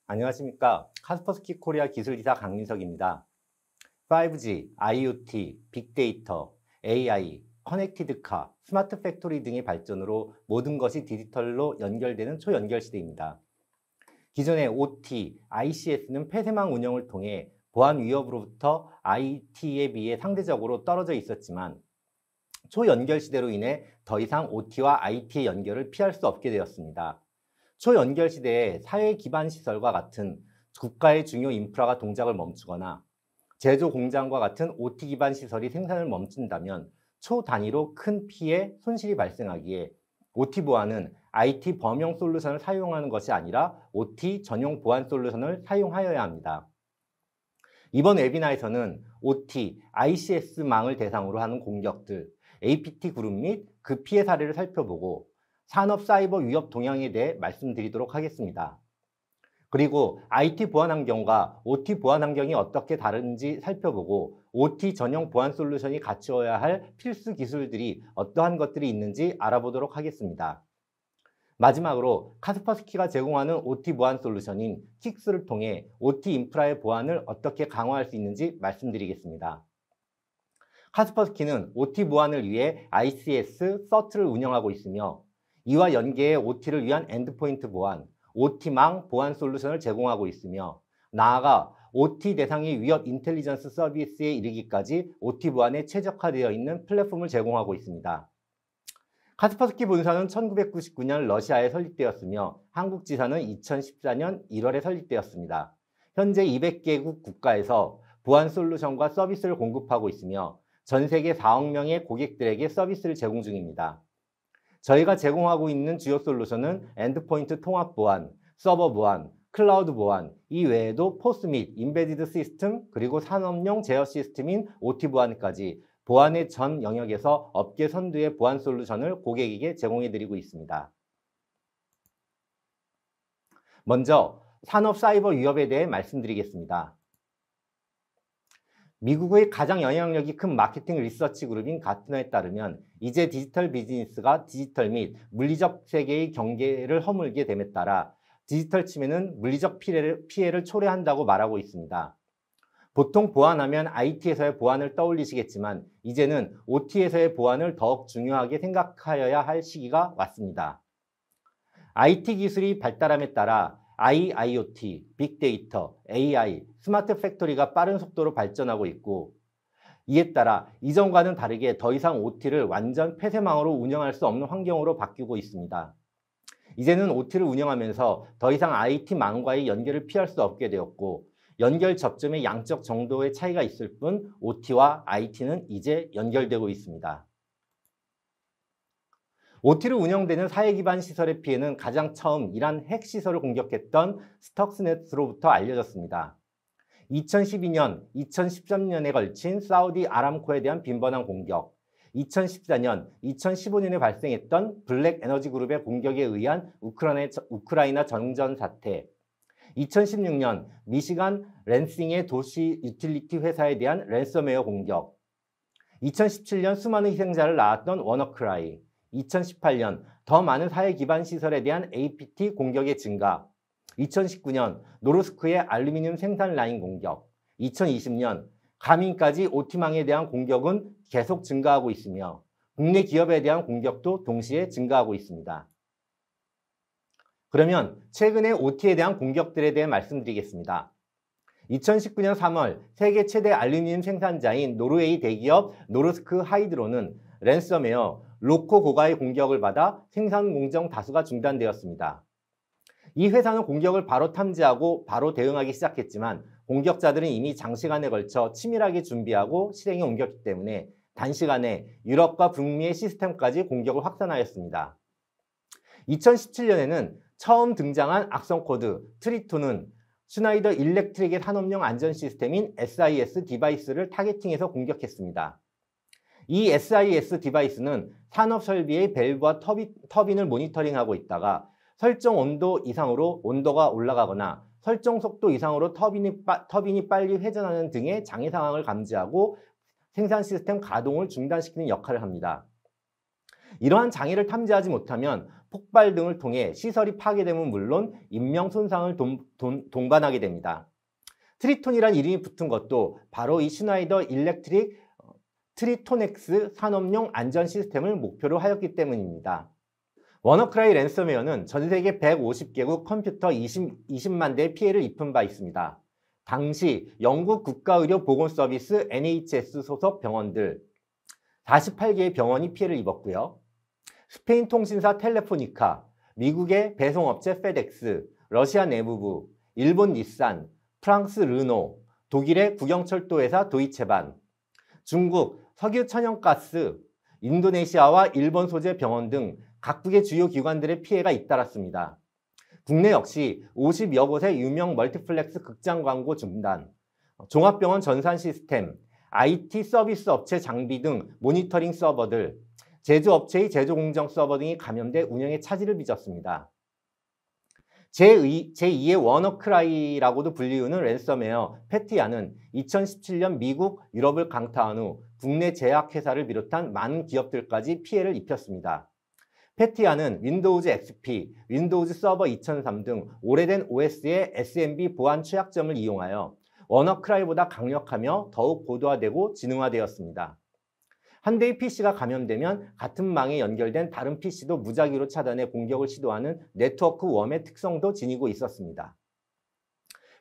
안녕하십니까. 카스퍼스키 코리아 기술이사 강민석입니다. 5G, IoT, 빅데이터, AI, 커넥티드카, 스마트 팩토리 등의 발전으로 모든 것이 디지털로 연결되는 초연결 시대입니다. 기존의 OT, ICS는 폐쇄망 운영을 통해 보안 위협으로부터 IT에 비해 상대적으로 떨어져 있었지만 초연결 시대로 인해 더 이상 OT와 IT의 연결을 피할 수 없게 되었습니다. 초연결 시대에 사회 기반 시설과 같은 국가의 중요 인프라가 동작을 멈추거나 제조 공장과 같은 OT 기반 시설이 생산을 멈춘다면 초단위로 큰 피해, 손실이 발생하기에 OT 보안은 IT 범용 솔루션을 사용하는 것이 아니라 OT 전용 보안 솔루션을 사용하여야 합니다. 이번 웨비나에서는 OT, ICS망을 대상으로 하는 공격들, APT 그룹 및 그 피해 사례를 살펴보고 산업 사이버 위협 동향에 대해 말씀드리도록 하겠습니다. 그리고 IT 보안 환경과 OT 보안 환경이 어떻게 다른지 살펴보고 OT 전용 보안 솔루션이 갖추어야 할 필수 기술들이 어떠한 것들이 있는지 알아보도록 하겠습니다. 마지막으로 카스퍼스키가 제공하는 OT 보안 솔루션인 킥스를 통해 OT 인프라의 보안을 어떻게 강화할 수 있는지 말씀드리겠습니다. 카스퍼스키는 OT 보안을 위해 ICS, CERT를 운영하고 있으며 이와 연계해 OT를 위한 엔드포인트 보안, OT망 보안 솔루션을 제공하고 있으며 나아가 OT 대상의 위협 인텔리전스 서비스에 이르기까지 OT 보안에 최적화되어 있는 플랫폼을 제공하고 있습니다. 카스퍼스키 본사는 1999년 러시아에 설립되었으며 한국 지사는 2014년 1월에 설립되었습니다. 현재 200개국 국가에서 보안 솔루션과 서비스를 공급하고 있으며 전 세계 4억 명의 고객들에게 서비스를 제공 중입니다. 저희가 제공하고 있는 주요 솔루션은 엔드포인트 통합 보안, 서버 보안, 클라우드 보안, 이 외에도 포스 및 임베디드 시스템, 그리고 산업용 제어 시스템인 OT 보안까지 보안의 전 영역에서 업계 선두의 보안 솔루션을 고객에게 제공해드리고 있습니다. 먼저 산업 사이버 위협에 대해 말씀드리겠습니다. 미국의 가장 영향력이 큰 마케팅 리서치 그룹인 가트너에 따르면 이제 디지털 비즈니스가 디지털 및 물리적 세계의 경계를 허물게 됨에 따라 디지털 침해는 물리적 피해를 초래한다고 말하고 있습니다. 보통 보안하면 IT에서의 보안을 떠올리시겠지만 이제는 OT에서의 보안을 더욱 중요하게 생각하여야 할 시기가 왔습니다. IT 기술이 발달함에 따라 IIoT, 빅데이터, AI, 스마트 팩토리가 빠른 속도로 발전하고 있고 이에 따라 이전과는 다르게 더 이상 OT를 완전 폐쇄망으로 운영할 수 없는 환경으로 바뀌고 있습니다. 이제는 OT를 운영하면서 더 이상 IT망과의 연결을 피할 수 없게 되었고 연결 접점의 양적 정도의 차이가 있을 뿐 OT와 IT는 이제 연결되고 있습니다. OT를 운영되는 사회 기반 시설의 피해는 가장 처음 이란 핵시설을 공격했던 스톡스넷으로부터 알려졌습니다. 2012년, 2013년에 걸친 사우디 아람코에 대한 빈번한 공격, 2014년, 2015년에 발생했던 블랙 에너지 그룹의 공격에 의한 우크라이나 정전 사태, 2016년 미시간 랜싱의 도시 유틸리티 회사에 대한 랜섬웨어 공격, 2017년 수많은 희생자를 낳았던 워너크라이, 2018년 더 많은 사회 기반 시설에 대한 APT 공격의 증가, 2019년 노르스크의 알루미늄 생산 라인 공격, 2020년 가민까지 OT망에 대한 공격은 계속 증가하고 있으며 국내 기업에 대한 공격도 동시에 증가하고 있습니다. 그러면 최근에 OT에 대한 공격들에 대해 말씀드리겠습니다. 2019년 3월 세계 최대 알루미늄 생산자인 노르웨이 대기업 노르스크 하이드로는 랜섬웨어 로코 고가의 공격을 받아 생산 공정 다수가 중단되었습니다. 이 회사는 공격을 바로 탐지하고 바로 대응하기 시작했지만 공격자들은 이미 장시간에 걸쳐 치밀하게 준비하고 실행에 옮겼기 때문에 단시간에 유럽과 북미의 시스템까지 공격을 확산하였습니다. 2017년에는 처음 등장한 악성 코드 트리톤은 슈나이더 일렉트릭의 산업용 안전 시스템인 SIS 디바이스를 타겟팅해서 공격했습니다. 이 SIS 디바이스는 산업 설비의 밸브와 터빈을 모니터링하고 있다가 설정 온도 이상으로 온도가 올라가거나 설정 속도 이상으로 터빈이 빨리 회전하는 등의 장애 상황을 감지하고 생산 시스템 가동을 중단시키는 역할을 합니다. 이러한 장애를 탐지하지 못하면 폭발 등을 통해 시설이 파괴되면 물론 인명 손상을 동반하게 됩니다. 트리톤이란 이름이 붙은 것도 바로 이 슈나이더 일렉트릭 트리톤엑스 산업용 안전 시스템을 목표로 하였기 때문입니다. 워너크라이 랜섬웨어는 전 세계 150개국 컴퓨터 20만 대의 피해를 입힌 바 있습니다. 당시 영국 국가의료보건서비스 NHS 소속 병원들 48개의 병원이 피해를 입었고요. 스페인 통신사 텔레포니카, 미국의 배송업체 페덱스, 러시아 내무부, 일본 닛산, 프랑스 르노, 독일의 국영철도회사 도이체반, 중국 석유천연가스, 인도네시아와 일본 소재 병원 등 각국의 주요 기관들의 피해가 잇따랐습니다. 국내 역시 50여 곳의 유명 멀티플렉스 극장 광고 중단, 종합병원 전산 시스템, IT 서비스 업체 장비 등 모니터링 서버들, 제조업체의 제조공정 서버 등이 감염돼 운영에 차질을 빚었습니다. 제2의 워너크라이라고도 불리우는 랜섬웨어 패티아는 2017년 미국, 유럽을 강타한 후 국내 제약회사를 비롯한 많은 기업들까지 피해를 입혔습니다. 패티아는 윈도우즈 XP, 윈도우즈 서버 2003 등 오래된 OS의 SMB 보안 취약점을 이용하여 워너크라이보다 강력하며 더욱 고도화되고 지능화되었습니다. 한 대의 PC가 감염되면 같은 망에 연결된 다른 PC도 무작위로 차단해 공격을 시도하는 네트워크 웜의 특성도 지니고 있었습니다.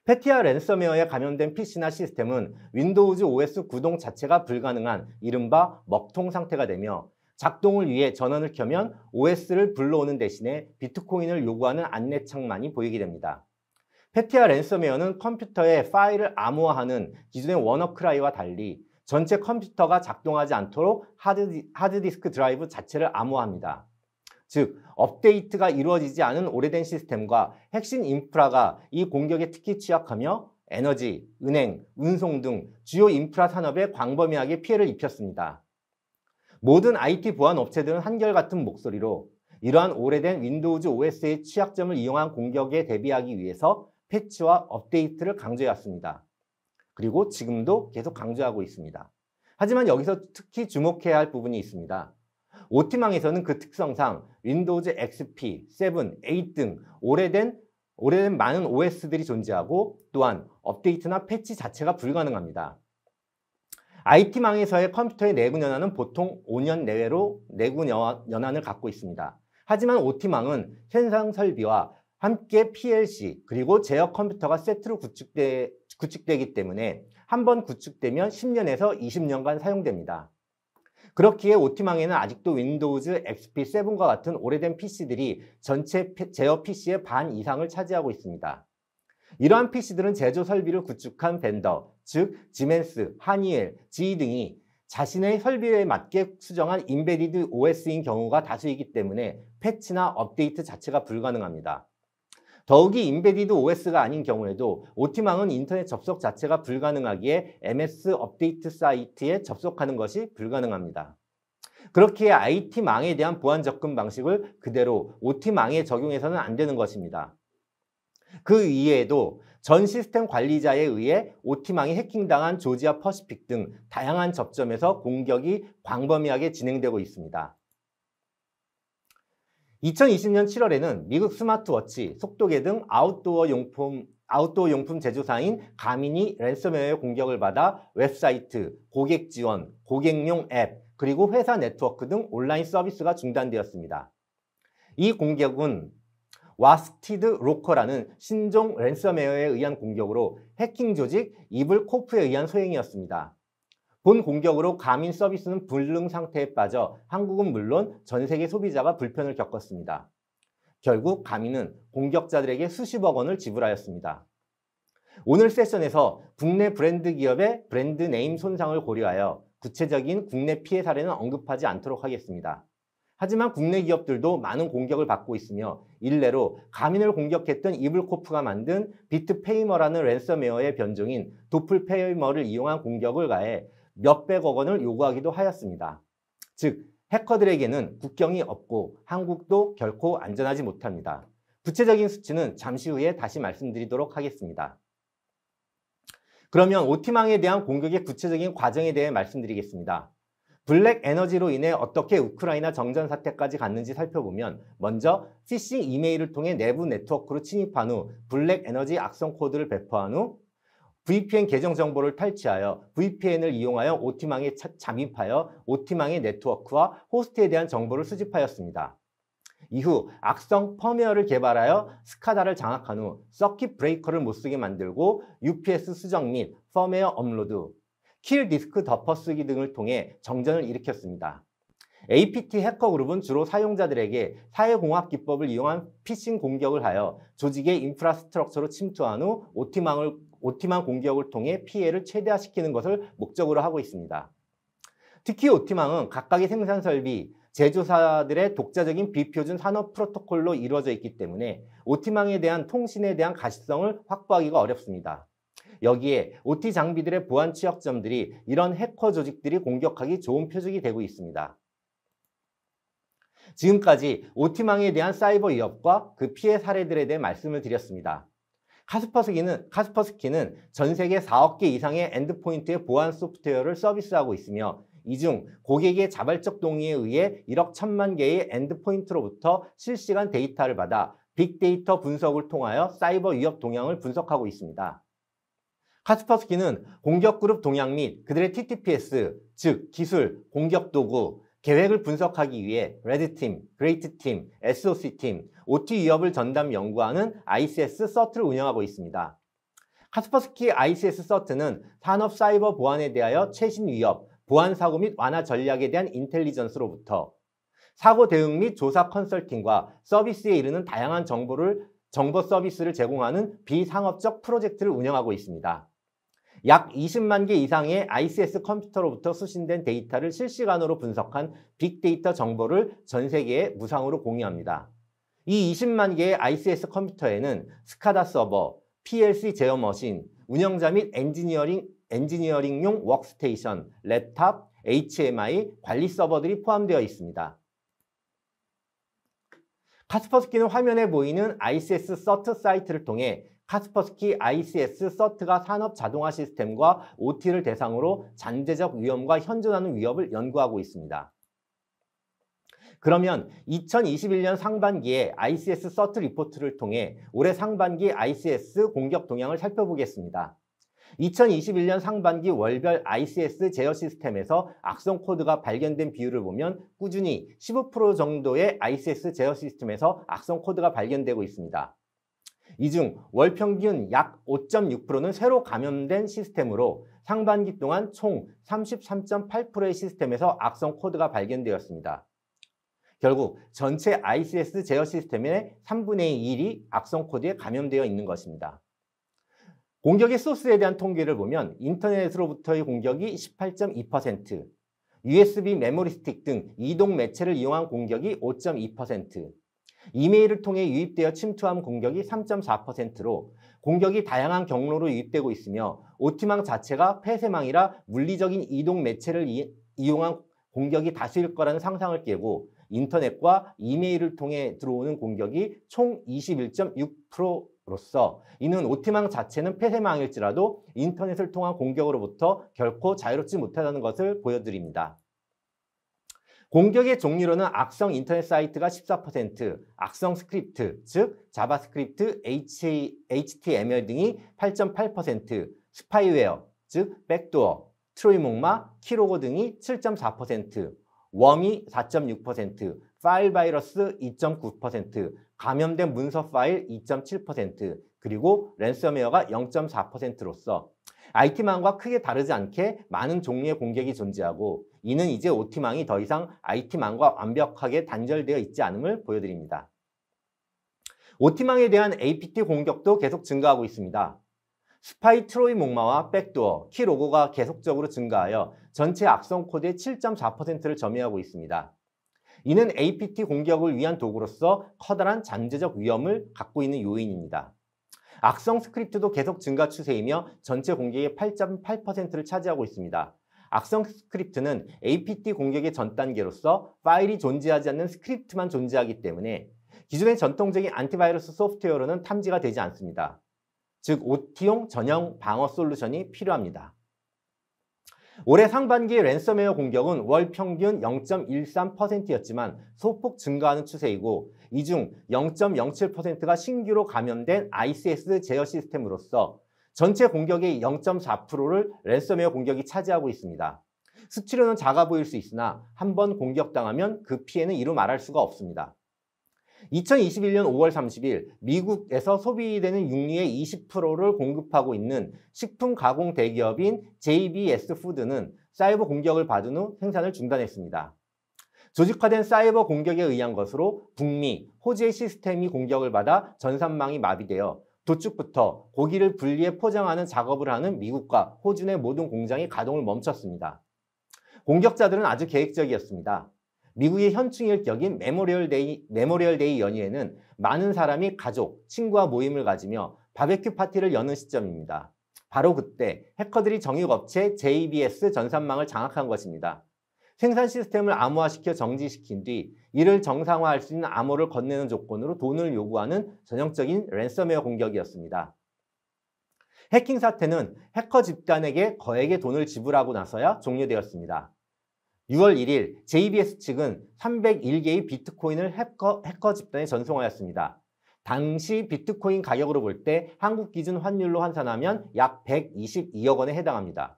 패티아 랜섬웨어에 감염된 PC나 시스템은 윈도우즈 OS 구동 자체가 불가능한 이른바 먹통 상태가 되며 작동을 위해 전원을 켜면 OS를 불러오는 대신에 비트코인을 요구하는 안내창만이 보이게 됩니다. 패티아 랜섬웨어는 컴퓨터에 파일을 암호화하는 기존의 워너크라이와 달리 전체 컴퓨터가 작동하지 않도록 하드디스크 드라이브 자체를 암호화합니다. 즉, 업데이트가 이루어지지 않은 오래된 시스템과 핵심 인프라가 이 공격에 특히 취약하며 에너지, 은행, 운송 등 주요 인프라 산업에 광범위하게 피해를 입혔습니다. 모든 IT 보안 업체들은 한결같은 목소리로 이러한 오래된 윈도우즈 OS의 취약점을 이용한 공격에 대비하기 위해서 패치와 업데이트를 강조해왔습니다. 그리고 지금도 계속 강조하고 있습니다. 하지만 여기서 특히 주목해야 할 부분이 있습니다. OT망에서는 그 특성상 윈도우즈 XP, 7, 8 등 오래된 많은 OS들이 존재하고 또한 업데이트나 패치 자체가 불가능합니다. IT망에서의 컴퓨터의 내구 연한은 보통 5년 내외로 내구 연한을 갖고 있습니다. 하지만 OT망은 현상 설비와 함께 PLC 그리고 제어 컴퓨터가 세트로 구축되기 때문에 한 번 구축되면 10년에서 20년간 사용됩니다. 그렇기에 OT망에는 아직도 윈도우즈 XP7과 같은 오래된 PC들이 전체 제어 PC의 반 이상을 차지하고 있습니다. 이러한 PC들은 제조 설비를 구축한 벤더, 즉 지멘스, 하니엘, GE 등이 자신의 설비에 맞게 수정한 인베디드 OS인 경우가 다수이기 때문에 패치나 업데이트 자체가 불가능합니다. 더욱이 인베디드 OS가 아닌 경우에도 OT망은 인터넷 접속 자체가 불가능하기에 MS 업데이트 사이트에 접속하는 것이 불가능합니다. 그렇기에 IT망에 대한 보안 접근 방식을 그대로 OT망에 적용해서는 안 되는 것입니다. 그 이외에도 전 시스템 관리자에 의해 OT망이 해킹당한 조지아 퍼시픽 등 다양한 접점에서 공격이 광범위하게 진행되고 있습니다. 2020년 7월에는 미국 스마트워치, 속도계 등 아웃도어 용품 제조사인 가민이 랜섬웨어의 공격을 받아 웹사이트, 고객 지원, 고객용 앱, 그리고 회사 네트워크 등 온라인 서비스가 중단되었습니다. 이 공격은 와스티드 로커라는 신종 랜섬웨어에 의한 공격으로 해킹 조직 이블코프에 의한 소행이었습니다. 본 공격으로 가민 서비스는 불능 상태에 빠져 한국은 물론 전 세계 소비자가 불편을 겪었습니다. 결국 가민은 공격자들에게 수십억 원을 지불하였습니다. 오늘 세션에서 국내 브랜드 기업의 브랜드 네임 손상을 고려하여 구체적인 국내 피해 사례는 언급하지 않도록 하겠습니다. 하지만 국내 기업들도 많은 공격을 받고 있으며 일례로 가민을 공격했던 이블코프가 만든 비트페이머라는 랜섬웨어의 변종인 도플페이머를 이용한 공격을 가해 몇백억 원을 요구하기도 하였습니다. 즉, 해커들에게는 국경이 없고 한국도 결코 안전하지 못합니다. 구체적인 수치는 잠시 후에 다시 말씀드리도록 하겠습니다. 그러면 OT망에 대한 공격의 구체적인 과정에 대해 말씀드리겠습니다. 블랙 에너지로 인해 어떻게 우크라이나 정전 사태까지 갔는지 살펴보면 먼저 피싱 이메일을 통해 내부 네트워크로 침입한 후 블랙 에너지 악성 코드를 배포한 후 VPN 계정 정보를 탈취하여 VPN을 이용하여 OT망에 잠입하여 OT망의 네트워크와 호스트에 대한 정보를 수집하였습니다. 이후 악성 펌웨어를 개발하여 스카다를 장악한 후 서킷 브레이커를 못쓰게 만들고 UPS 수정 및 펌웨어 업로드, 킬 디스크 덮어쓰기 등을 통해 정전을 일으켰습니다. APT 해커 그룹은 주로 사용자들에게 사회공학 기법을 이용한 피싱 공격을 하여 조직의 인프라스트럭처로 침투한 후 OT망 공격을 통해 피해를 최대화시키는 것을 목적으로 하고 있습니다. 특히 OT망은 각각의 생산 설비, 제조사들의 독자적인 비표준 산업 프로토콜로 이루어져 있기 때문에 OT망에 대한 통신에 대한 가시성을 확보하기가 어렵습니다. 여기에 OT 장비들의 보안 취약점들이 이런 해커 조직들이 공격하기 좋은 표적이 되고 있습니다. 지금까지 OT망에 대한 사이버 위협과 그 피해 사례들에 대해 말씀을 드렸습니다. 카스퍼스키는 전 세계 4억 개 이상의 엔드포인트의 보안 소프트웨어를 서비스하고 있으며 이 중 고객의 자발적 동의에 의해 1억 1천만 개의 엔드포인트로부터 실시간 데이터를 받아 빅데이터 분석을 통하여 사이버 위협 동향을 분석하고 있습니다. 카스퍼스키는 공격그룹 동향 및 그들의 TTPS, 즉 기술, 공격 도구, 계획을 분석하기 위해 레드팀, 그레이트팀, SOC팀, OT 위협을 전담 연구하는 ICS 서트를 운영하고 있습니다. 카스퍼스키 ICS 서트는 산업 사이버 보안에 대하여 최신 위협, 보안 사고 및 완화 전략에 대한 인텔리전스로부터 사고 대응 및 조사 컨설팅과 서비스에 이르는 다양한 정보 서비스를 제공하는 비상업적 프로젝트를 운영하고 있습니다. 약 20만 개 이상의 ICS 컴퓨터로부터 수신된 데이터를 실시간으로 분석한 빅데이터 정보를 전 세계에 무상으로 공유합니다. 이 20만 개의 ICS 컴퓨터에는 스카다 서버, PLC 제어 머신, 운영자 및 엔지니어링용 워크스테이션, 랩탑, HMI, 관리 서버들이 포함되어 있습니다. 카스퍼스키는 화면에 보이는 ICS 서트 사이트를 통해 카스퍼스키 ICS 서트가 산업 자동화 시스템과 OT를 대상으로 잠재적 위험과 현존하는 위협을 연구하고 있습니다. 그러면 2021년 상반기에 ICS 서트 리포트를 통해 올해 상반기 ICS 공격 동향을 살펴보겠습니다. 2021년 상반기 월별 ICS 제어 시스템에서 악성 코드가 발견된 비율을 보면 꾸준히 15% 정도의 ICS 제어 시스템에서 악성 코드가 발견되고 있습니다. 이 중 월 평균 약 5.6%는 새로 감염된 시스템으로 상반기 동안 총 33.8%의 시스템에서 악성 코드가 발견되었습니다. 결국 전체 ICS 제어 시스템의 3분의 1이 악성 코드에 감염되어 있는 것입니다. 공격의 소스에 대한 통계를 보면 인터넷으로부터의 공격이 18.2%, USB 메모리 스틱 등 이동 매체를 이용한 공격이 5.2%, 이메일을 통해 유입되어 침투한 공격이 3.4%로 공격이 다양한 경로로 유입되고 있으며 OT망 자체가 폐쇄망이라 물리적인 이동 매체를 이용한 공격이 다수일 거라는 상상을 깨고 인터넷과 이메일을 통해 들어오는 공격이 총 21.6%로서 이는 OT망 자체는 폐쇄망일지라도 인터넷을 통한 공격으로부터 결코 자유롭지 못하다는 것을 보여드립니다. 공격의 종류로는 악성 인터넷 사이트가 14%, 악성 스크립트, 즉 자바스크립트, HTML 등이 8.8%, 스파이웨어, 즉 백도어, 트로이 목마, 키로고 등이 7.4%, 웜이 4.6%, 파일 바이러스 2.9%, 감염된 문서 파일 2.7%, 그리고 랜섬웨어가 0.4%로서 IT망과 크게 다르지 않게 많은 종류의 공격이 존재하고 이는 이제 OT망이 더 이상 IT망과 완벽하게 단절되어 있지 않음을 보여드립니다. OT망에 대한 APT 공격도 계속 증가하고 있습니다. 스파이 트로이 목마와 백도어, 키로고가 계속적으로 증가하여 전체 악성 코드의 7.4%를 점유하고 있습니다. 이는 APT 공격을 위한 도구로서 커다란 잠재적 위험을 갖고 있는 요인입니다. 악성 스크립트도 계속 증가 추세이며 전체 공격의 8.8%를 차지하고 있습니다. 악성 스크립트는 APT 공격의 전 단계로서 파일이 존재하지 않는 스크립트만 존재하기 때문에 기존의 전통적인 안티바이러스 소프트웨어로는 탐지가 되지 않습니다. 즉 OT용 전용 방어 솔루션이 필요합니다. 올해 상반기 랜섬웨어 공격은 월 평균 0.13%였지만 소폭 증가하는 추세이고 이 중 0.07%가 신규로 감염된 ICS 제어 시스템으로서 전체 공격의 0.4%를 랜섬웨어 공격이 차지하고 있습니다. 수치로는 작아 보일 수 있으나 한번 공격당하면 그 피해는 이루 말할 수가 없습니다. 2021년 5월 30일 미국에서 소비되는 육류의 20%를 공급하고 있는 식품 가공 대기업인 JBS 푸드는 사이버 공격을 받은 후 생산을 중단했습니다. 조직화된 사이버 공격에 의한 것으로 북미, 호주의 시스템이 공격을 받아 전산망이 마비되어 도축부터 고기를 분리해 포장하는 작업을 하는 미국과 호주 내 모든 공장이 가동을 멈췄습니다. 공격자들은 아주 계획적이었습니다. 미국의 현충일 격인 메모리얼 데이 연휴에는 많은 사람이 가족, 친구와 모임을 가지며 바베큐 파티를 여는 시점입니다. 바로 그때 해커들이 정육업체 JBS 전산망을 장악한 것입니다. 생산 시스템을 암호화시켜 정지시킨 뒤 이를 정상화할 수 있는 암호를 건네는 조건으로 돈을 요구하는 전형적인 랜섬웨어 공격이었습니다. 해킹 사태는 해커 집단에게 거액의 돈을 지불하고 나서야 종료되었습니다. 6월 1일 JBS 측은 301개의 비트코인을 해커 집단에 전송하였습니다. 당시 비트코인 가격으로 볼 때 한국 기준 환율로 환산하면 약 122억 원에 해당합니다.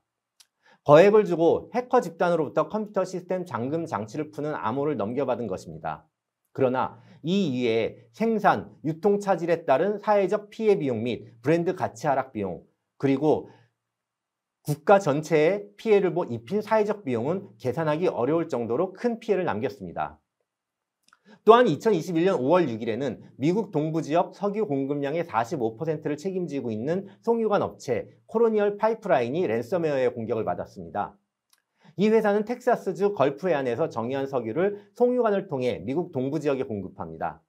거액을 주고 해커 집단으로부터 컴퓨터 시스템 잠금 장치를 푸는 암호를 넘겨받은 것입니다. 그러나 이 이외에 생산, 유통 차질에 따른 사회적 피해 비용 및 브랜드 가치 하락 비용, 그리고 국가 전체에 피해를 입힌 사회적 비용은 계산하기 어려울 정도로 큰 피해를 남겼습니다. 또한 2021년 5월 6일에는 미국 동부 지역 석유 공급량의 45%를 책임지고 있는 송유관 업체 코로니얼 파이프라인이 랜섬웨어의 공격을 받았습니다. 이 회사는 텍사스주 걸프 해안에서 정의한 석유를 송유관을 통해 미국 동부 지역에 공급합니다.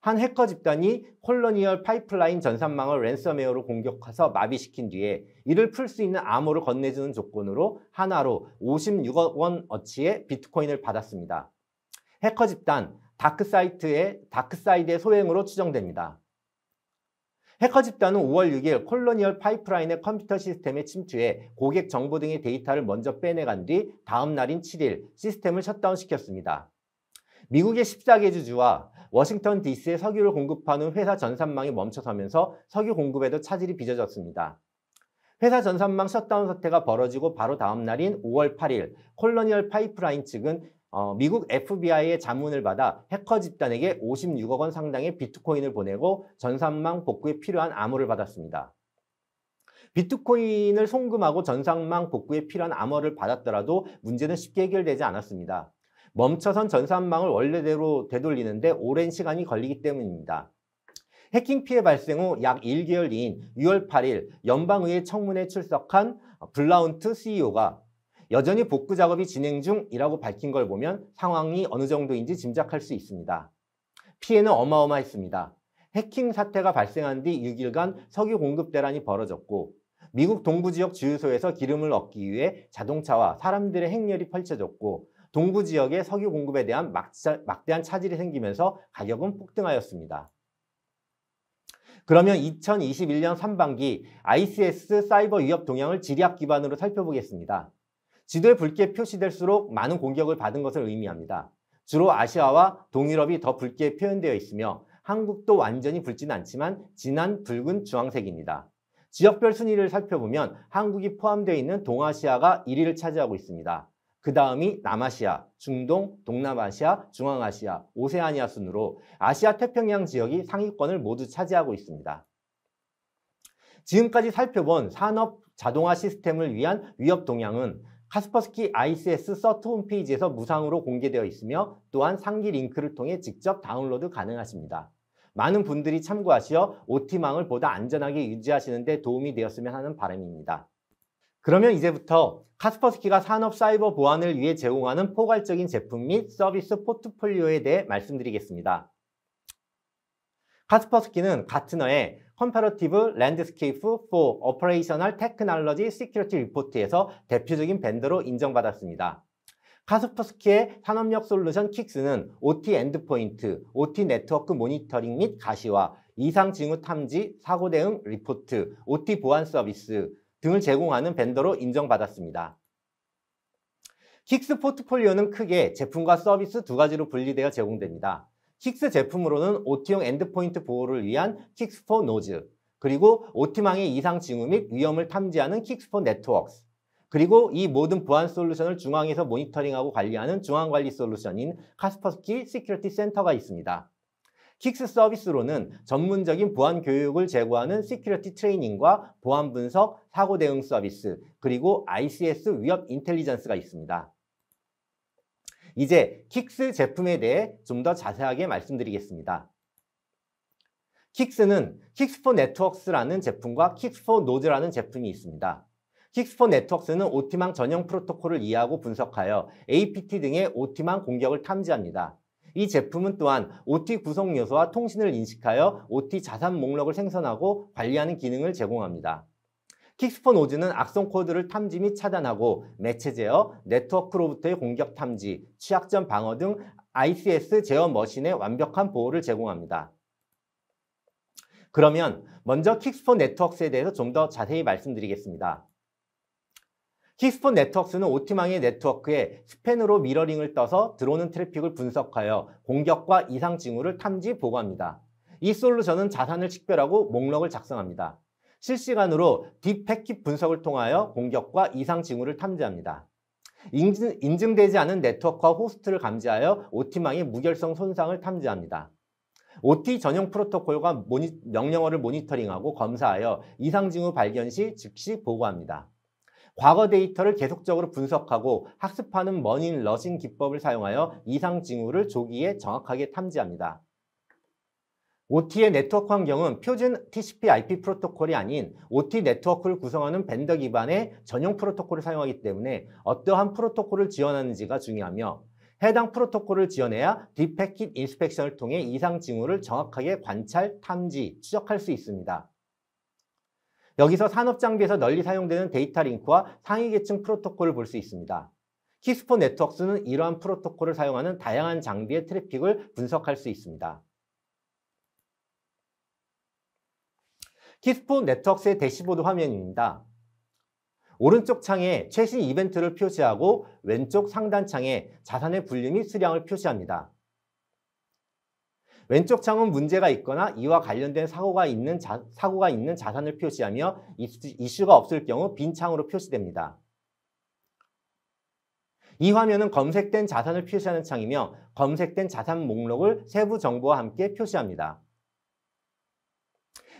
한 해커 집단이 콜로니얼 파이프라인 전산망을 랜섬웨어로 공격해서 마비시킨 뒤에 이를 풀 수 있는 암호를 건네주는 조건으로 하나로 56억 원 어치의 비트코인을 받았습니다. 해커 집단 다크사이드의 소행으로 추정됩니다. 해커 집단은 5월 6일 콜로니얼 파이프라인의 컴퓨터 시스템에 침투해 고객 정보 등의 데이터를 먼저 빼내간 뒤 다음 날인 7일 시스템을 셧다운시켰습니다. 미국의 14개 주주와 워싱턴 DC에 석유를 공급하는 회사 전산망이 멈춰서면서 석유 공급에도 차질이 빚어졌습니다. 회사 전산망 셧다운 사태가 벌어지고 바로 다음 날인 5월 8일 콜로니얼 파이프라인 측은 미국 FBI의 자문을 받아 해커 집단에게 56억 원 상당의 비트코인을 보내고 전산망 복구에 필요한 암호를 받았습니다. 비트코인을 송금하고 전산망 복구에 필요한 암호를 받았더라도 문제는 쉽게 해결되지 않았습니다. 멈춰선 전산망을 원래대로 되돌리는데 오랜 시간이 걸리기 때문입니다. 해킹 피해 발생 후 약 1개월 뒤인 6월 8일 연방의회 청문회에 출석한 블라운트 CEO가 여전히 복구 작업이 진행 중이라고 밝힌 걸 보면 상황이 어느 정도인지 짐작할 수 있습니다. 피해는 어마어마했습니다. 해킹 사태가 발생한 뒤 6일간 석유 공급 대란이 벌어졌고 미국 동부 지역 주유소에서 기름을 얻기 위해 자동차와 사람들의 행렬이 펼쳐졌고 동부 지역의 석유 공급에 대한 막대한 차질이 생기면서 가격은 폭등하였습니다. 그러면 2021년 상반기 ICS 사이버 위협 동향을 지리학 기반으로 살펴보겠습니다. 지도에 붉게 표시될수록 많은 공격을 받은 것을 의미합니다. 주로 아시아와 동유럽이 더 붉게 표현되어 있으며 한국도 완전히 붉지는 않지만 진한 붉은 주황색입니다. 지역별 순위를 살펴보면 한국이 포함되어 있는 동아시아가 1위를 차지하고 있습니다. 그 다음이 남아시아, 중동, 동남아시아, 중앙아시아, 오세아니아 순으로 아시아 태평양 지역이 상위권을 모두 차지하고 있습니다. 지금까지 살펴본 산업 자동화 시스템을 위한 위협 동향은 카스퍼스키 ICS 서트 홈페이지에서 무상으로 공개되어 있으며 또한 상기 링크를 통해 직접 다운로드 가능하십니다. 많은 분들이 참고하시어 OT망을 보다 안전하게 유지하시는 데 도움이 되었으면 하는 바람입니다. 그러면 이제부터 카스퍼스키가 산업 사이버 보안을 위해 제공하는 포괄적인 제품 및 서비스 포트폴리오에 대해 말씀드리겠습니다. 카스퍼스키는 가트너의 Comparative Landscape for Operational Technology Security Report에서 대표적인 벤더로 인정받았습니다. 카스퍼스키의 산업력 솔루션 킥스는 OT 엔드포인트, OT 네트워크 모니터링 및 가시화, 이상 징후 탐지, 사고 대응 리포트, OT 보안 서비스 등을 제공하는 벤더로 인정받았습니다. 킥스 포트폴리오는 크게 제품과 서비스 두 가지로 분리되어 제공됩니다. 킥스 제품으로는 OT용 엔드포인트 보호를 위한 킥스4 노즈, 그리고 OT망의 이상 징후 및 위험을 탐지하는 킥스4 네트워크스, 그리고 이 모든 보안 솔루션을 중앙에서 모니터링하고 관리하는 중앙관리 솔루션인 카스퍼스키 시큐리티 센터가 있습니다. 킥스 서비스로는 전문적인 보안 교육을 제공하는 시큐리티 트레이닝과 보안 분석, 사고 대응 서비스, 그리고 ICS 위협 인텔리전스가 있습니다. 이제 킥스 제품에 대해 좀 더 자세하게 말씀드리겠습니다. 킥스는 킥스4 네트워크스라는 제품과 킥스4 노즈라는 제품이 있습니다. 킥스4 네트워크스는 OT망 전용 프로토콜을 이해하고 분석하여 APT 등의 OT망 공격을 탐지합니다. 이 제품은 또한 OT 구성 요소와 통신을 인식하여 OT 자산 목록을 생성하고 관리하는 기능을 제공합니다. 킥스4 노즈는 악성 코드를 탐지 및 차단하고 매체 제어, 네트워크로부터의 공격 탐지, 취약점 방어 등 ICS 제어 머신의 완벽한 보호를 제공합니다. 그러면 먼저 킥스4 네트워크스에 대해서 좀 더 자세히 말씀드리겠습니다. 킥스4 네트워크스는 OT망의 네트워크에 스팬으로 미러링을 떠서 들어오는 트래픽을 분석하여 공격과 이상 징후를 탐지 보고합니다. 이 솔루션은 자산을 식별하고 목록을 작성합니다. 실시간으로 딥 패킷 분석을 통하여 공격과 이상 징후를 탐지합니다. 인증되지 않은 네트워크와 호스트를 감지하여 OT망의 무결성 손상을 탐지합니다. OT 전용 프로토콜과 명령어를 모니터링하고 검사하여 이상 징후 발견 시 즉시 보고합니다. 과거 데이터를 계속적으로 분석하고 학습하는 머신 러닝 기법을 사용하여 이상 징후를 조기에 정확하게 탐지합니다. OT의 네트워크 환경은 표준 TCP/IP 프로토콜이 아닌 OT 네트워크를 구성하는 벤더 기반의 전용 프로토콜을 사용하기 때문에 어떠한 프로토콜을 지원하는지가 중요하며 해당 프로토콜을 지원해야 딥패킷 인스펙션을 통해 이상 징후를 정확하게 관찰, 탐지, 추적할 수 있습니다. 여기서 산업 장비에서 널리 사용되는 데이터 링크와 상위 계층 프로토콜을 볼 수 있습니다. 킥스4 네트워크스는 이러한 프로토콜을 사용하는 다양한 장비의 트래픽을 분석할 수 있습니다. 킥스4 네트워크스의 대시보드 화면입니다. 오른쪽 창에 최신 이벤트를 표시하고 왼쪽 상단 창에 자산의 분류 및 수량을 표시합니다. 왼쪽 창은 문제가 있거나 이와 관련된 사고가 있는 자산을 표시하며 이슈가 없을 경우 빈 창으로 표시됩니다. 이 화면은 검색된 자산을 표시하는 창이며 검색된 자산 목록을 세부 정보와 함께 표시합니다.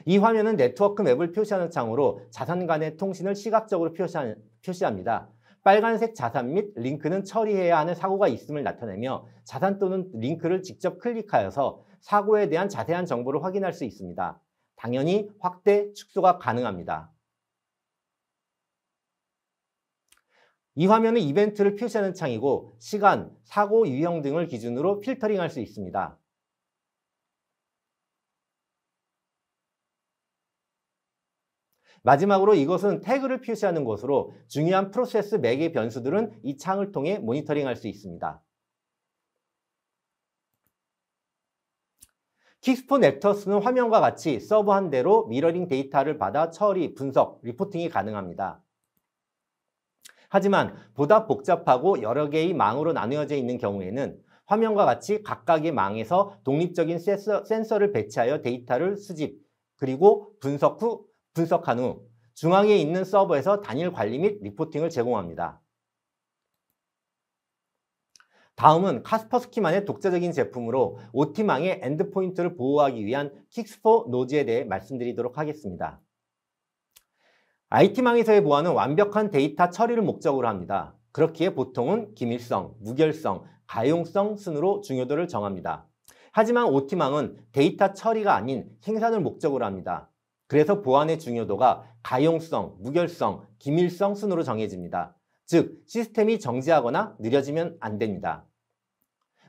이 화면은 네트워크 맵을 표시하는 창으로 자산 간의 통신을 시각적으로 표시합니다. 빨간색 자산 및 링크는 처리해야 하는 사고가 있음을 나타내며 자산 또는 링크를 직접 클릭하여서 사고에 대한 자세한 정보를 확인할 수 있습니다. 당연히 확대, 축소가 가능합니다. 이 화면은 이벤트를 표시하는 창이고 시간, 사고 유형 등을 기준으로 필터링할 수 있습니다. 마지막으로 이것은 태그를 표시하는 곳으로 중요한 프로세스 맥의 변수들은 이 창을 통해 모니터링할 수 있습니다. 킥스4 네트워크스는 화면과 같이 서버 한 대로 미러링 데이터를 받아 처리, 분석, 리포팅이 가능합니다. 하지만 보다 복잡하고 여러 개의 망으로 나누어져 있는 경우에는 화면과 같이 각각의 망에서 독립적인 센서를 배치하여 데이터를 수집, 그리고 분석한 후 중앙에 있는 서버에서 단일 관리 및 리포팅을 제공합니다. 다음은 카스퍼스키만의 독자적인 제품으로 OT망의 엔드포인트를 보호하기 위한 킥스4 노즈에 대해 말씀드리도록 하겠습니다. IT망에서의 보안은 완벽한 데이터 처리를 목적으로 합니다. 그렇기에 보통은 기밀성, 무결성, 가용성 순으로 중요도를 정합니다. 하지만 OT망은 데이터 처리가 아닌 생산을 목적으로 합니다. 그래서 보안의 중요도가 가용성, 무결성, 기밀성 순으로 정해집니다. 즉, 시스템이 정지하거나 느려지면 안 됩니다.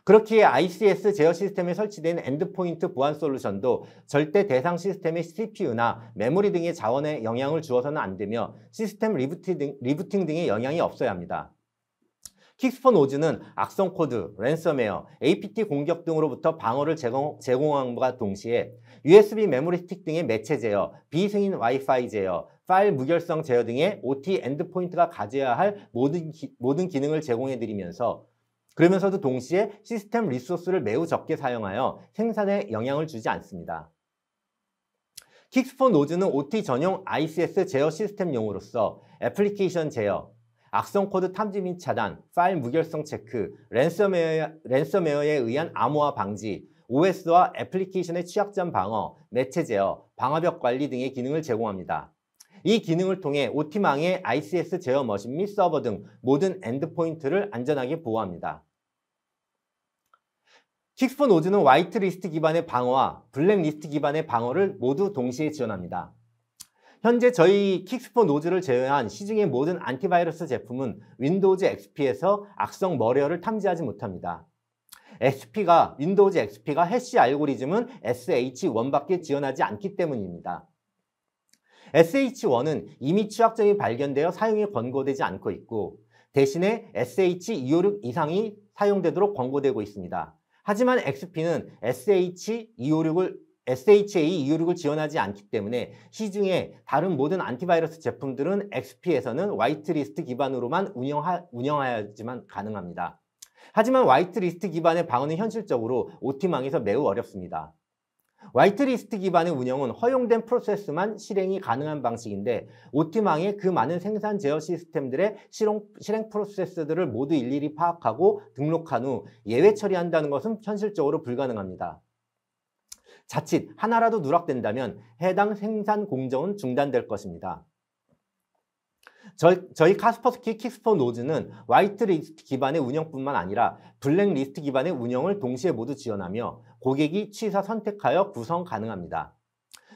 그렇기에 ICS 제어 시스템에 설치된 엔드포인트 보안 솔루션도 절대 대상 시스템의 CPU나 메모리 등의 자원에 영향을 주어서는 안 되며 시스템 리부팅 등의 영향이 없어야 합니다. 킥스폰오즈는 악성 코드, 랜섬웨어, APT 공격 등으로부터 방어를 제공함과 동시에 USB 메모리 스틱 등의 매체 제어, 비승인 와이파이 제어, 파일 무결성 제어 등의 OT 엔드포인트가 가져야 할 모든 기능을 제공해드리면서 그러면서도 동시에 시스템 리소스를 매우 적게 사용하여 생산에 영향을 주지 않습니다. 킥스폰오즈는 OT 전용 ICS 제어 시스템용으로서 애플리케이션 제어, 악성 코드 탐지 및 차단, 파일 무결성 체크, 랜섬웨어에 의한 암호화 방지, OS와 애플리케이션의 취약점 방어, 매체 제어, 방화벽 관리 등의 기능을 제공합니다. 이 기능을 통해 OT망의 ICS 제어 머신 및 서버 등 모든 엔드포인트를 안전하게 보호합니다. 킥스폰오즈는 화이트리스트 기반의 방어와 블랙리스트 기반의 방어를 모두 동시에 지원합니다. 현재 저희 킥스폰오즈를 제외한 시중의 모든 안티바이러스 제품은 윈도우즈 XP에서 악성 머리어를 탐지하지 못합니다. 윈도우즈 XP가 해시 알고리즘은 SH1밖에 지원하지 않기 때문입니다. SH1은 이미 취약점이 발견되어 사용이 권고되지 않고 있고 대신에 SH256 이상이 사용되도록 권고되고 있습니다. 하지만 XP는 SHA256을 지원하지 않기 때문에 시중의 다른 모든 안티바이러스 제품들은 XP에서는 화이트리스트 기반으로만 운영하여야지만 가능합니다. 하지만 화이트리스트 기반의 방어는 현실적으로 OT망에서 매우 어렵습니다. 화이트리스트 기반의 운영은 허용된 프로세스만 실행이 가능한 방식인데 OT망의 그 많은 생산 제어 시스템들의 실행 프로세스들을 모두 일일이 파악하고 등록한 후 예외 처리한다는 것은 현실적으로 불가능합니다. 자칫 하나라도 누락된다면 해당 생산 공정은 중단될 것입니다. 저희 카스퍼스키 킥스폰오즈는 화이트리스트 기반의 운영뿐만 아니라 블랙리스트 기반의 운영을 동시에 모두 지원하며 고객이 취사 선택하여 구성 가능합니다.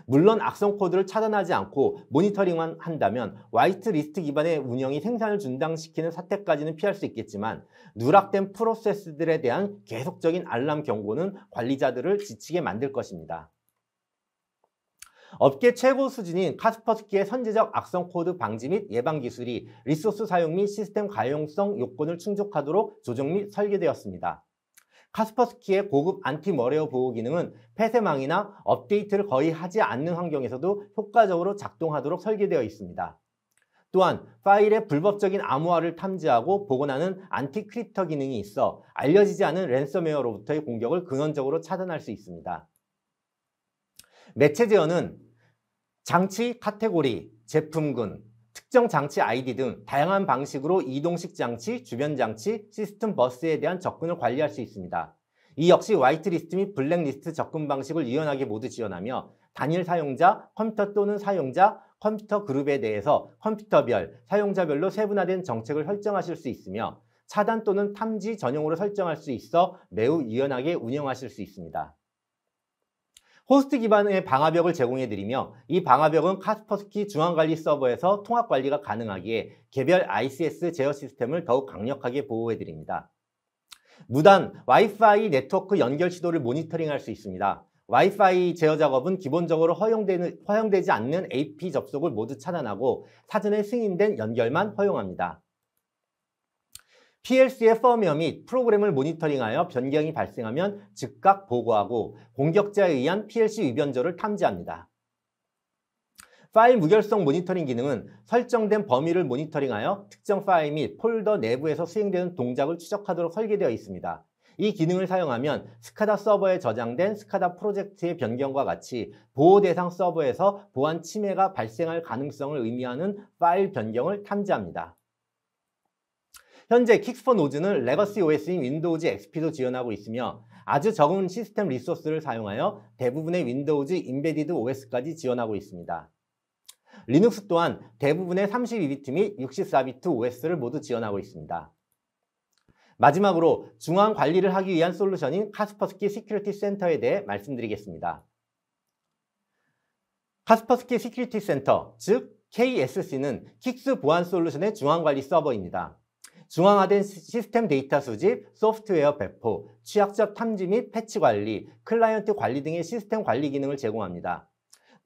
물론 악성 코드를 차단하지 않고 모니터링만 한다면 화이트리스트 기반의 운영이 생산을 중단시키는 사태까지는 피할 수 있겠지만 누락된 프로세스들에 대한 계속적인 알람 경고는 관리자들을 지치게 만들 것입니다. 업계 최고 수준인 카스퍼스키의 선제적 악성 코드 방지 및 예방 기술이 리소스 사용 및 시스템 가용성 요건을 충족하도록 조정 및 설계되었습니다. 카스퍼스키의 고급 안티머리어 보호 기능은 폐쇄망이나 업데이트를 거의 하지 않는 환경에서도 효과적으로 작동하도록 설계되어 있습니다. 또한 파일의 불법적인 암호화를 탐지하고 복원하는 안티크립터 기능이 있어 알려지지 않은 랜섬웨어로부터의 공격을 근원적으로 차단할 수 있습니다. 매체 제어는 장치 카테고리, 제품군, 특정 장치 아이디 등 다양한 방식으로 이동식 장치, 주변 장치, 시스템 버스에 대한 접근을 관리할 수 있습니다. 이 역시 화이트리스트 및 블랙리스트 접근 방식을 유연하게 모두 지원하며 단일 사용자, 컴퓨터 또는 사용자, 컴퓨터 그룹에 대해서 컴퓨터별, 사용자별로 세분화된 정책을 설정하실 수 있으며 차단 또는 탐지 전용으로 설정할 수 있어 매우 유연하게 운영하실 수 있습니다. 호스트 기반의 방화벽을 제공해드리며 이 방화벽은 카스퍼스키 중앙관리 서버에서 통합관리가 가능하기에 개별 ICS 제어 시스템을 더욱 강력하게 보호해드립니다. 무단 와이파이 네트워크 연결 시도를 모니터링할 수 있습니다. 와이파이 제어 작업은 기본적으로 허용되지 않는 AP 접속을 모두 차단하고 사전에 승인된 연결만 허용합니다. PLC의 펌웨어 및 프로그램을 모니터링하여 변경이 발생하면 즉각 보고하고 공격자에 의한 PLC 위변조를 탐지합니다. 파일 무결성 모니터링 기능은 설정된 범위를 모니터링하여 특정 파일 및 폴더 내부에서 수행되는 동작을 추적하도록 설계되어 있습니다. 이 기능을 사용하면 스카다 서버에 저장된 스카다 프로젝트의 변경과 같이 보호 대상 서버에서 보안 침해가 발생할 가능성을 의미하는 파일 변경을 탐지합니다. 현재 킥스폰오즈는 레거시 OS인 윈도우즈 XP도 지원하고 있으며 아주 적은 시스템 리소스를 사용하여 대부분의 윈도우즈 임베디드 OS까지 지원하고 있습니다. 리눅스 또한 대부분의 32비트 및 64비트 OS를 모두 지원하고 있습니다. 마지막으로 중앙 관리를 하기 위한 솔루션인 카스퍼스키 시큐리티 센터에 대해 말씀드리겠습니다. 카스퍼스키 시큐리티 센터, 즉 KSC는 킥스 보안 솔루션의 중앙 관리 서버입니다. 중앙화된 시스템 데이터 수집, 소프트웨어 배포, 취약점 탐지 및 패치 관리, 클라이언트 관리 등의 시스템 관리 기능을 제공합니다.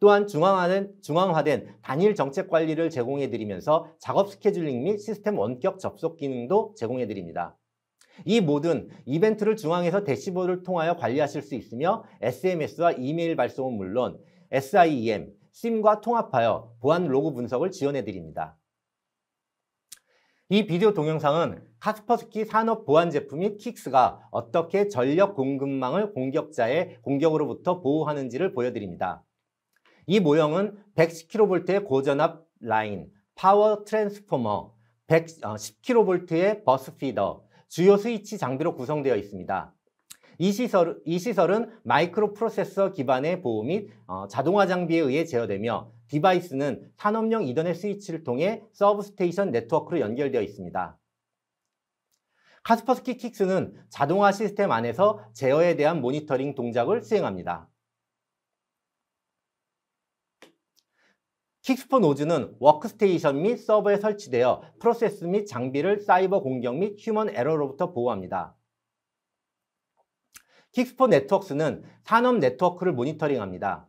또한 중앙화된 단일 정책 관리를 제공해드리면서 작업 스케줄링 및 시스템 원격 접속 기능도 제공해드립니다. 이 모든 이벤트를 중앙에서 대시보드를 통하여 관리하실 수 있으며 SMS와 이메일 발송은 물론 SIEM, SIM과 통합하여 보안 로그 분석을 지원해드립니다. 이 비디오 동영상은 카스퍼스키 산업 보안 제품 및 킥스가 어떻게 전력 공급망을 공격자의 공격으로부터 보호하는지를 보여드립니다. 이 모형은 110kV의 고전압 라인, 파워 트랜스포머, 10kV의 버스 피더, 주요 스위치 장비로 구성되어 있습니다. 이 시설은 마이크로 프로세서 기반의 보호 및 자동화 장비에 의해 제어되며 디바이스는 산업용 이더넷 스위치를 통해 서브스테이션 네트워크로 연결되어 있습니다. 카스퍼스키 킥스는 자동화 시스템 안에서 제어에 대한 모니터링 동작을 수행합니다. 킥스폰 오즈는 워크스테이션 및 서버에 설치되어 프로세스 및 장비를 사이버 공격 및 휴먼 에러로부터 보호합니다. 킥스폰 네트워크스는 산업 네트워크를 모니터링합니다.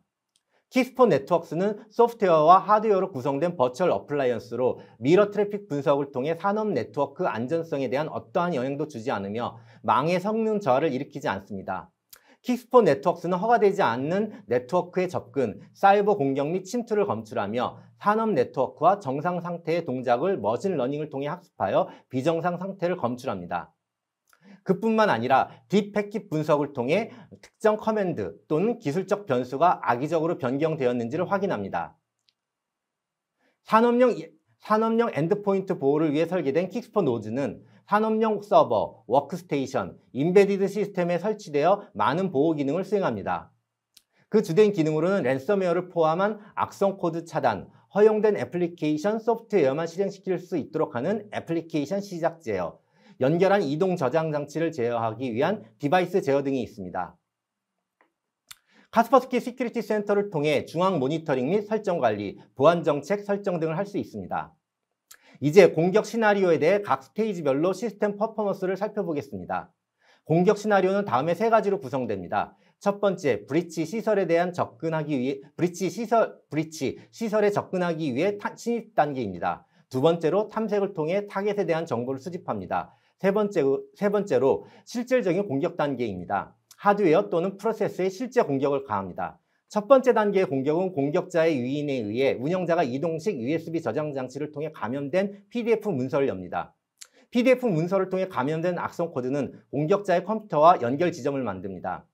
킥스폰 네트워크스는 소프트웨어와 하드웨어로 구성된 버추얼 어플라이언스로 미러 트래픽 분석을 통해 산업 네트워크 안전성에 대한 어떠한 영향도 주지 않으며 망의 성능 저하를 일으키지 않습니다. 킥스폰 네트워크스는 허가되지 않는 네트워크의 접근, 사이버 공격 및 침투를 검출하며 산업 네트워크와 정상 상태의 동작을 머신러닝을 통해 학습하여 비정상 상태를 검출합니다. 그뿐만 아니라 딥 패킷 분석을 통해 특정 커맨드 또는 기술적 변수가 악의적으로 변경되었는지를 확인합니다. 산업용 엔드포인트 보호를 위해 설계된 킥스폰 오즈는 산업용 서버, 워크스테이션, 인베디드 시스템에 설치되어 많은 보호 기능을 수행합니다. 그 주된 기능으로는 랜섬웨어를 포함한 악성 코드 차단, 허용된 애플리케이션 소프트웨어만 실행시킬 수 있도록 하는 애플리케이션 시작 제어, 연결한 이동 저장 장치를 제어하기 위한 디바이스 제어 등이 있습니다. 카스퍼스키 시큐리티 센터를 통해 중앙 모니터링 및 설정 관리, 보안 정책 설정 등을 할 수 있습니다. 이제 공격 시나리오에 대해 각 스테이지별로 시스템 퍼포먼스를 살펴보겠습니다. 공격 시나리오는 다음에 세 가지로 구성됩니다. 첫 번째, 브리치 시설에 접근하기 위해 침입 단계입니다. 두 번째로, 탐색을 통해 타겟에 대한 정보를 수집합니다. 세 번째로, 실질적인 공격 단계입니다. 하드웨어 또는 프로세스에 실제 공격을 가합니다. 첫 번째 단계의 공격은 공격자의 유인에 의해 운영자가 이동식 USB 저장 장치를 통해 감염된 PDF 문서를 엽니다. PDF 문서를 통해 감염된 악성 코드는 공격자의 컴퓨터와 연결 지점을 만듭니다.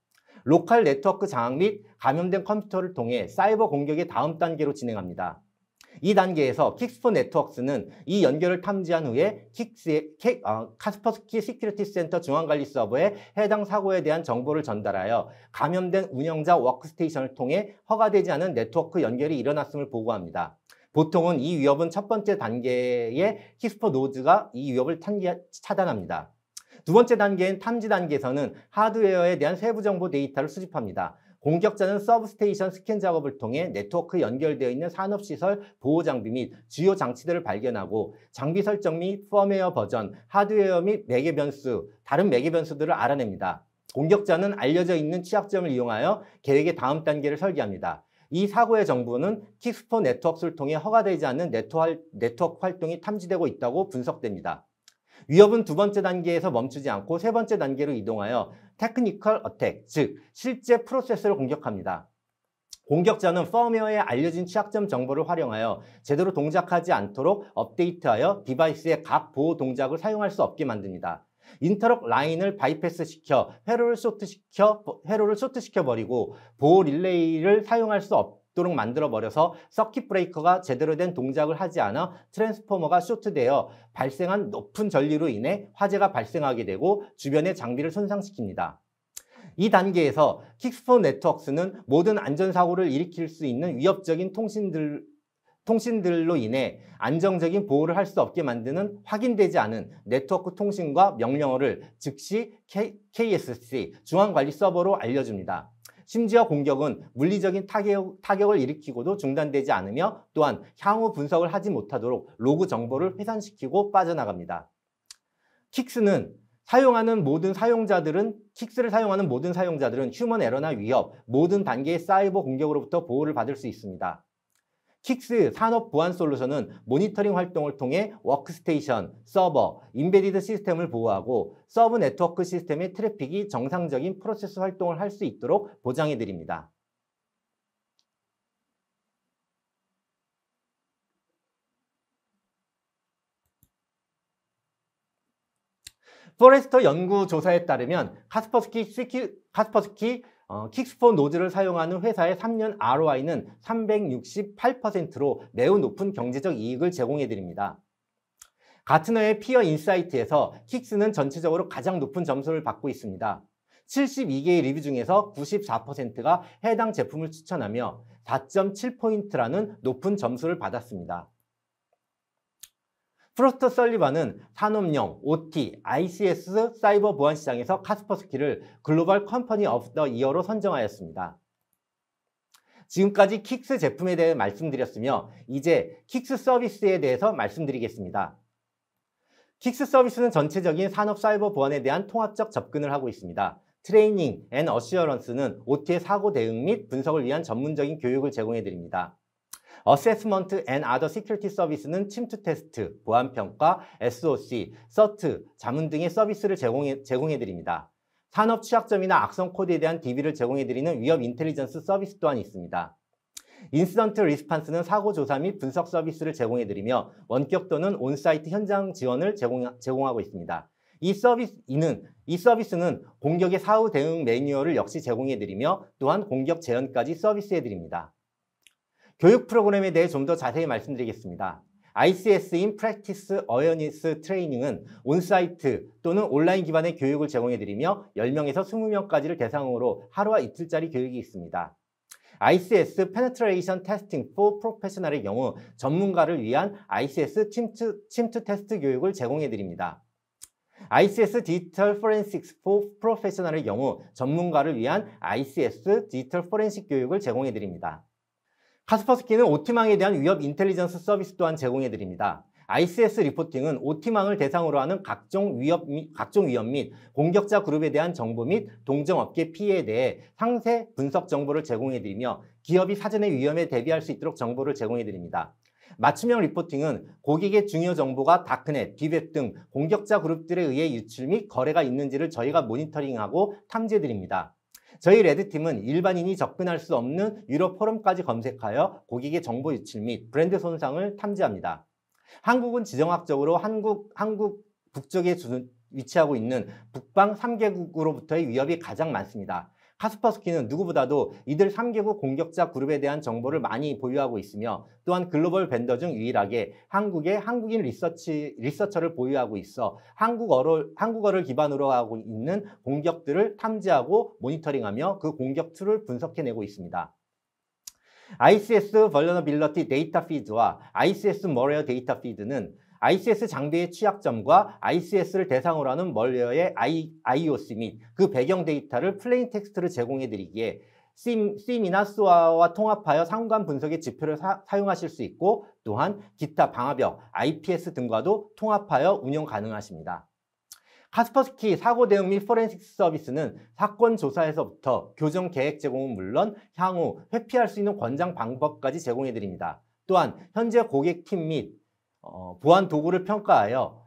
로컬 네트워크 장악 및 감염된 컴퓨터를 통해 사이버 공격의 다음 단계로 진행합니다. 이 단계에서 킥스폰 네트워크스는 이 연결을 탐지한 후에 카스퍼스키 시큐리티 센터 중앙관리 서버에 해당 사고에 대한 정보를 전달하여 감염된 운영자 워크스테이션을 통해 허가되지 않은 네트워크 연결이 일어났음을 보고합니다. 보통은 이 위협은 첫 번째 단계의 킥스폰 오즈가 이 위협을 차단합니다. 두 번째 단계인 탐지 단계에서는 하드웨어에 대한 세부 정보 데이터를 수집합니다. 공격자는 서브스테이션 스캔 작업을 통해 네트워크에 연결되어 있는 산업시설, 보호장비 및 주요 장치들을 발견하고 장비 설정 및 펌웨어 버전, 하드웨어 및 매개 변수, 다른 매개 변수들을 알아냅니다. 공격자는 알려져 있는 취약점을 이용하여 계획의 다음 단계를 설계합니다. 이 사고의 정보는 킥스폰 네트워크를 통해 허가되지 않는 네트워크 활동이 탐지되고 있다고 분석됩니다. 위협은 두 번째 단계에서 멈추지 않고 세 번째 단계로 이동하여 테크니컬 어택, 즉 실제 프로세스를 공격합니다. 공격자는 펌웨어에 알려진 취약점 정보를 활용하여 제대로 동작하지 않도록 업데이트하여 디바이스의 각 보호 동작을 사용할 수 없게 만듭니다. 인터럽 라인을 바이패스시켜 회로를 쇼트시켜버리고 보호 릴레이를 사용할 수 없도록 만들어버려서 서킷 브레이커가 제대로 된 동작을 하지 않아 트랜스포머가 쇼트되어 발생한 높은 전류로 인해 화재가 발생하게 되고 주변의 장비를 손상시킵니다. 이 단계에서 킥스폰 네트워크스는 모든 안전사고를 일으킬 수 있는 위협적인 통신들로 인해 안정적인 보호를 할 수 없게 만드는 확인되지 않은 네트워크 통신과 명령어를 즉시 KSC 중앙관리 서버로 알려줍니다. 심지어 공격은 물리적인 타격을 일으키고도 중단되지 않으며 또한 향후 분석을 하지 못하도록 로그 정보를 훼손시키고 빠져나갑니다. 킥스는 사용하는 모든 사용자들은 킥스를 사용하는 모든 사용자들은 휴먼 에러나 위협, 모든 단계의 사이버 공격으로부터 보호를 받을 수 있습니다. 킥스 산업 보안 솔루션은 모니터링 활동을 통해 워크스테이션, 서버, 인베디드 시스템을 보호하고 서브 네트워크 시스템의 트래픽이 정상적인 프로세스 활동을 할 수 있도록 보장해 드립니다. 포레스터 연구조사에 따르면 카스퍼스키 킥스폰 노즐을 사용하는 회사의 3년 ROI는 368%로 매우 높은 경제적 이익을 제공해 드립니다. 가트너의 피어 인사이트에서 킥스는 전체적으로 가장 높은 점수를 받고 있습니다. 72개의 리뷰 중에서 94%가 해당 제품을 추천하며 4.7포인트라는 높은 점수를 받았습니다. 프로스터 설리반은 산업용, OT, ICS 사이버 보안 시장에서 카스퍼스키를 글로벌 컴퍼니 오브 더 이어로 선정하였습니다. 지금까지 킥스 제품에 대해 말씀드렸으며 이제 킥스 서비스에 대해서 말씀드리겠습니다. 킥스 서비스는 전체적인 산업 사이버 보안에 대한 통합적 접근을 하고 있습니다. 트레이닝 앤 어시어런스는 OT의 사고 대응 및 분석을 위한 전문적인 교육을 제공해 드립니다. 어세스먼트 앤 아더 시큐리티 서비스는 침투 테스트, 보안 평가, SOC, 서트, 자문 등의 서비스를 제공해 드립니다. 산업 취약점이나 악성 코드에 대한 DB를 제공해 드리는 위협 인텔리전스 서비스 또한 있습니다. 인시던트 리스판스는 사고 조사 및 분석 서비스를 제공해 드리며 원격 또는 온사이트 현장 지원을 제공하고 있습니다. 이 서비스는 공격의 사후 대응 매뉴얼을 역시 제공해 드리며 또한 공격 재현까지 서비스해 드립니다. 교육 프로그램에 대해 좀 더 자세히 말씀드리겠습니다. ICS인 Practice Awareness Training은 온사이트 또는 온라인 기반의 교육을 제공해드리며 10명에서 20명까지를 대상으로 하루와 이틀짜리 교육이 있습니다. ICS Penetration Testing for Professional의 경우 전문가를 위한 ICS 침투 테스트 교육을 제공해드립니다. ICS Digital Forensics for Professional의 경우 전문가를 위한 ICS Digital Forensic 교육을 제공해드립니다. 카스퍼스키는 OT망에 대한 위협 인텔리전스 서비스 또한 제공해드립니다. ICS 리포팅은 OT망을 대상으로 하는 각종 위협 및 공격자 그룹에 대한 정보 및 동종업계 피해에 대해 상세 분석 정보를 제공해드리며 기업이 사전에 위험에 대비할 수 있도록 정보를 제공해드립니다. 맞춤형 리포팅은 고객의 중요 정보가 다크넷, 딥웹 등 공격자 그룹들에 의해 유출 및 거래가 있는지를 저희가 모니터링하고 탐지해드립니다. 저희 레드팀은 일반인이 접근할 수 없는 유료 포럼까지 검색하여 고객의 정보 유출 및 브랜드 손상을 탐지합니다. 한국은 지정학적으로 한국 북쪽에 위치하고 있는 북방 3개국으로부터의 위협이 가장 많습니다. 카스퍼스키는 누구보다도 이들 3개국 공격자 그룹에 대한 정보를 많이 보유하고 있으며 또한 글로벌 벤더 중 유일하게 한국의 한국인 리서처를 보유하고 있어 한국어를 기반으로 하고 있는 공격들을 탐지하고 모니터링하며 그 공격 툴을 분석해내고 있습니다. ICS Vulnerability Data Feed와 ICS Malware Data Feed는 ICS 장비의 취약점과 ICS를 대상으로 하는 멀웨어의 IOC 및 그 배경 데이터를 플레인 텍스트를 제공해 드리기에 SIEM이나 SOA와 통합하여 상관 분석의 지표를 사용하실 수 있고 또한 기타 방화벽, IPS 등과도 통합하여 운영 가능하십니다. 카스퍼스키 사고 대응 및 포렌식 서비스는 사건 조사에서부터 교정 계획 제공은 물론 향후 회피할 수 있는 권장 방법까지 제공해 드립니다. 또한 현재 고객팀 및 보안 도구를 평가하여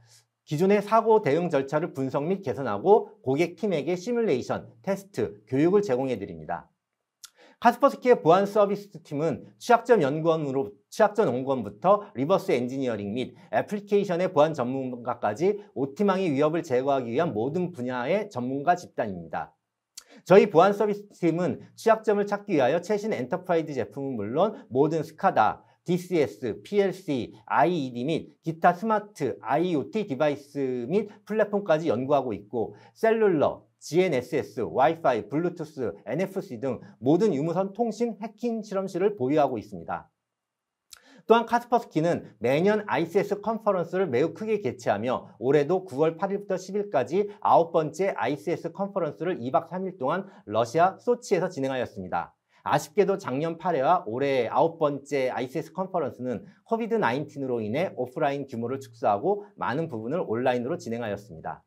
기존의 사고 대응 절차를 분석 및 개선하고 고객팀에게 시뮬레이션, 테스트, 교육을 제공해 드립니다. 카스퍼스키의 보안 서비스 팀은 취약점 연구원부터 리버스 엔지니어링 및 애플리케이션의 보안 전문가까지 OT망의 위협을 제거하기 위한 모든 분야의 전문가 집단입니다. 저희 보안 서비스 팀은 취약점을 찾기 위하여 최신 엔터프라이즈 제품은 물론 모든 스카다, DCS, PLC, IED 및 기타 스마트, IoT 디바이스 및 플랫폼까지 연구하고 있고 셀룰러, GNSS, 와이파이, 블루투스, NFC 등 모든 유무선 통신 해킹 실험실을 보유하고 있습니다. 또한 카스퍼스키는 매년 ICS 컨퍼런스를 매우 크게 개최하며 올해도 9월 8일부터 10일까지 9번째 ICS 컨퍼런스를 2박 3일 동안 러시아 소치에서 진행하였습니다. 아쉽게도 작년 8회와 올해 9번째 ICS 컨퍼런스는 코비드-19로 인해 오프라인 규모를 축소하고 많은 부분을 온라인으로 진행하였습니다.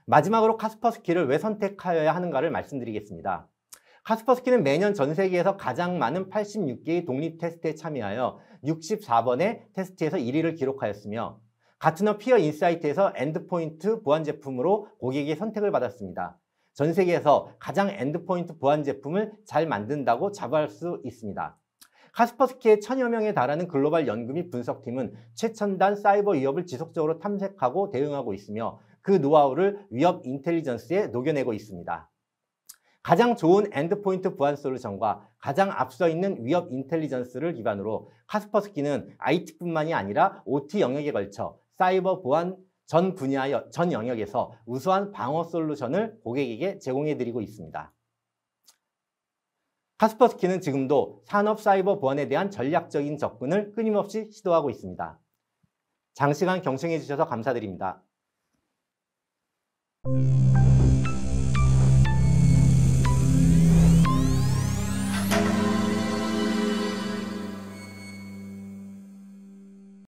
마지막으로 카스퍼스키를 왜 선택하여야 하는가를 말씀드리겠습니다. 카스퍼스키는 매년 전 세계에서 가장 많은 86개의 독립 테스트에 참여하여 64번의 테스트에서 1위를 기록하였으며 가트너 피어 인사이트에서 엔드포인트 보안 제품으로 고객의 선택을 받았습니다. 전 세계에서 가장 엔드포인트 보안 제품을 잘 만든다고 자부할 수 있습니다. 카스퍼스키의 1000여 명에 달하는 글로벌 연구 및 분석팀은 최첨단 사이버 위협을 지속적으로 탐색하고 대응하고 있으며 그 노하우를 위협 인텔리전스에 녹여내고 있습니다. 가장 좋은 엔드포인트 보안 솔루션과 가장 앞서 있는 위협 인텔리전스를 기반으로 카스퍼스키는 IT뿐만이 아니라 OT 영역에 걸쳐 사이버 보안 전 영역에서 우수한 방어 솔루션을 고객에게 제공해드리고 있습니다. 카스퍼스키는 지금도 산업 사이버 보안에 대한 전략적인 접근을 끊임없이 시도하고 있습니다. 장시간 경청해 주셔서 감사드립니다.